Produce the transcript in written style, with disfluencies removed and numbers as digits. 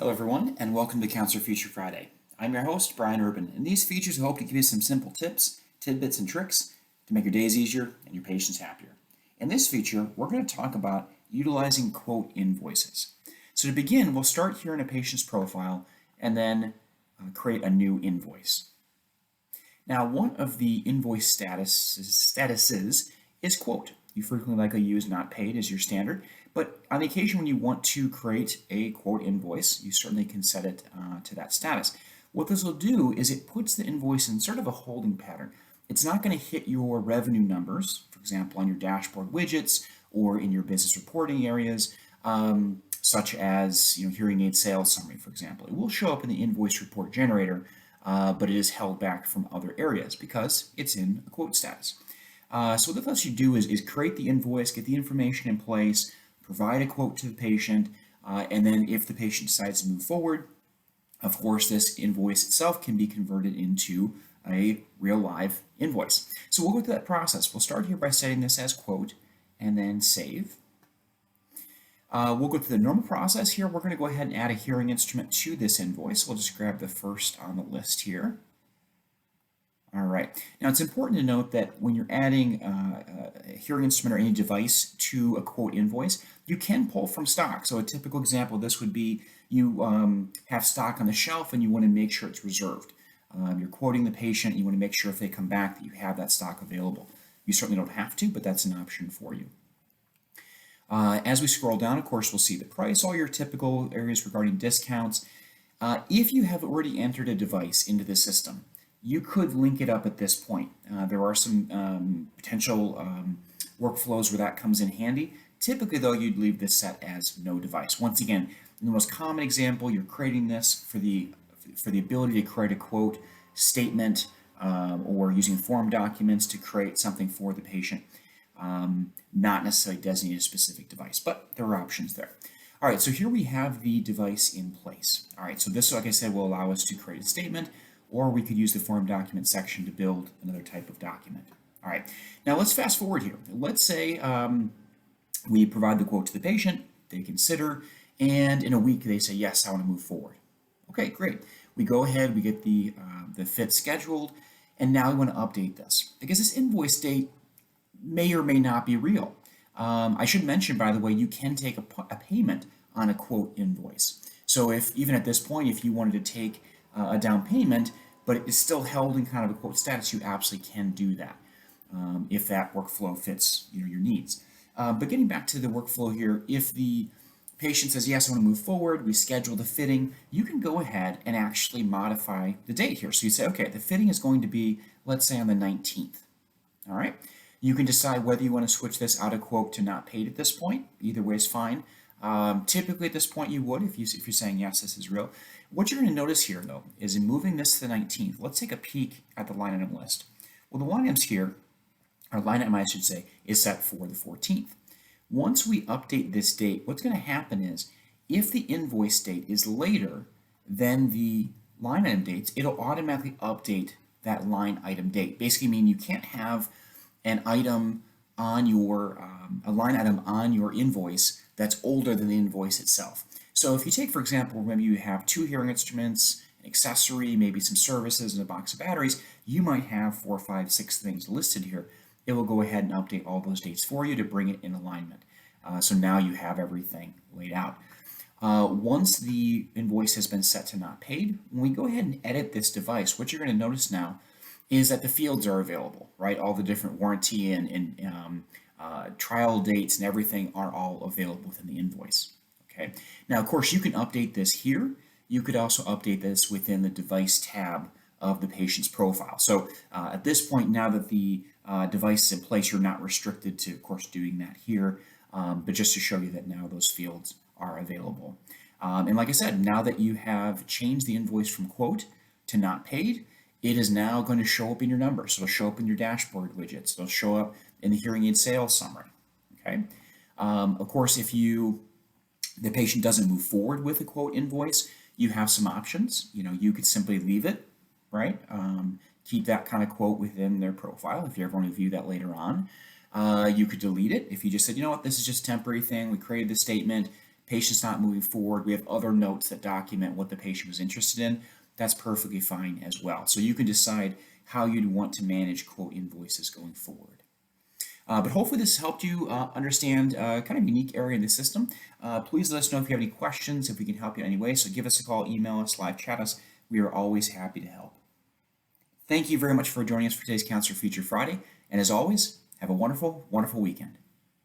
Hello everyone, and welcome to Counselor Feature Friday. I'm your host, Brian Urban, and these features hope to give you some simple tips, tidbits, and tricks to make your days easier and your patients happier. In this feature, we're going to talk about utilizing quote invoices. So to begin, we'll start here in a patient's profile and then create a new invoice. Now, one of the invoice statuses is quote. You frequently likely use not paid as your standard, but on the occasion when you want to create a quote invoice, you certainly can set it to that status. What this will do is it puts the invoice in sort of a holding pattern. It's not going to hit your revenue numbers, for example, on your dashboard widgets or in your business reporting areas, such as hearing aid sales summary, for example. It will show up in the invoice report generator, but it is held back from other areas because it's in a quote status. So what that lets you do is create the invoice, get the information in place, provide a quote to the patient, and then if the patient decides to move forward, of course, this invoice itself can be converted into a real live invoice. So we'll go through that process. We'll start here by setting this as quote and then save. We'll go through the normal process here. We're going to go ahead and add a hearing instrument to this invoice. We'll just grab the first on the list here. All right. Now it's important to note that when you're adding a hearing instrument or any device to a quote invoice, you can pull from stock. So a typical example of this would be you have stock on the shelf and you want to make sure it's reserved. You're quoting the patient, you want to make sure if they come back that you have that stock available. You certainly don't have to, but that's an option for you. As we scroll down, of course, we'll see the price, all your typical areas regarding discounts. If you have already entered a device into the system, you could link it up at this point. There are some potential workflows where that comes in handy. Typically, though, you'd leave this set as no device. Once again, in the most common example, you're creating this for the ability to create a quote statement or using form documents to create something for the patient, not necessarily designating a specific device, but there are options there. All right, so here we have the device in place. All right, so this, like I said, will allow us to create a statement, or we could use the form document section to build another type of document. All right, now let's fast forward here. Let's say we provide the quote to the patient, they consider, and in a week they say, yes, I want to move forward. Okay, great. We go ahead, we get the fit scheduled, and now we want to update this because this invoice date may or may not be real. I should mention, by the way, you can take a payment on a quote invoice. So if even at this point, if you wanted to take a down payment, but it is still held in kind of a quote status, you absolutely can do that if that workflow fits your needs. But getting back to the workflow here, if the patient says, yes, I want to move forward, we schedule the fitting, you can go ahead and actually modify the date here. So you say, okay, the fitting is going to be, let's say on the 19th. All right. You can decide whether you want to switch this out of quote to not paid at this point. Either way is fine. Typically at this point you would, if you're saying, yes, this is real. What you're going to notice here, though, is in moving this to the 19th, let's take a peek at the line item list. Well, the line items here, or line item I should say, is set for the 14th. Once we update this date, what's going to happen is if the invoice date is later than the line item dates, it'll automatically update that line item date. Basically meaning you can't have an item on your, a line item on your invoice that's older than the invoice itself. So if you take, for example, maybe you have 2 hearing instruments, an accessory, maybe some services, and a box of batteries, you might have 4, 5, 6 things listed here. It will go ahead and update all those dates for you to bring it in alignment. So now you have everything laid out. Once the invoice has been set to not paid, when we go ahead and edit this device, what you're going to notice now is that the fields are available, right? All the different warranty and trial dates and everything are all available within the invoice. Okay. Now, of course, you can update this here. You could also update this within the device tab of the patient's profile. So at this point, now that the device is in place, you're not restricted to, of course, doing that here, but just to show you that now those fields are available. And like I said, now that you have changed the invoice from quote to not paid, it is now going to show up in your numbers. So it'll show up in your dashboard widgets. It'll show up in the hearing aid sales summary. Okay. Of course, if the patient doesn't move forward with a quote invoice, you have some options. You could simply leave it, right? Keep that kind of quote within their profile if you ever want to view that later on. You could delete it if you just said, you know what, this is just a temporary thing. We created the statement. patient's not moving forward, we have other notes that document what the patient was interested in, that's perfectly fine as well. So you can decide how you'd want to manage quote invoices going forward. But hopefully this helped you understand kind of unique area in the system. Please let us know if you have any questions, if we can help you in any way. So give us a call, email us, live chat us. We are always happy to help. Thank you very much for joining us for today's Counselor Feature Friday. And as always, have a wonderful, wonderful weekend.